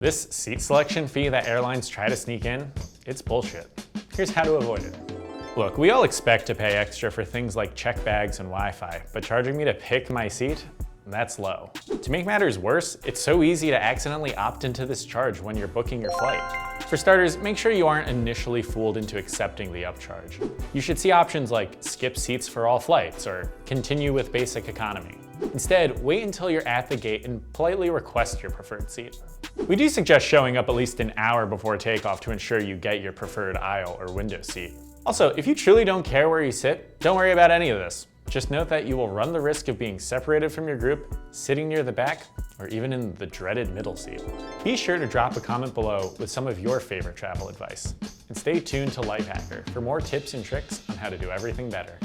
This seat selection fee that airlines try to sneak in, it's bullshit. Here's how to avoid it. Look, we all expect to pay extra for things like check bags and Wi-Fi, but charging me to pick my seat? That's low. To make matters worse, it's so easy to accidentally opt into this charge when you're booking your flight. For starters, make sure you aren't initially fooled into accepting the upcharge. You should see options like skip seats for all flights or continue with basic economy. Instead, wait until you're at the gate and politely request your preferred seat. We do suggest showing up at least an hour before takeoff to ensure you get your preferred aisle or window seat. Also, if you truly don't care where you sit, don't worry about any of this. Just note that you will run the risk of being separated from your group, sitting near the back, or even in the dreaded middle seat. Be sure to drop a comment below with some of your favorite travel advice. And stay tuned to Lifehacker for more tips and tricks on how to do everything better.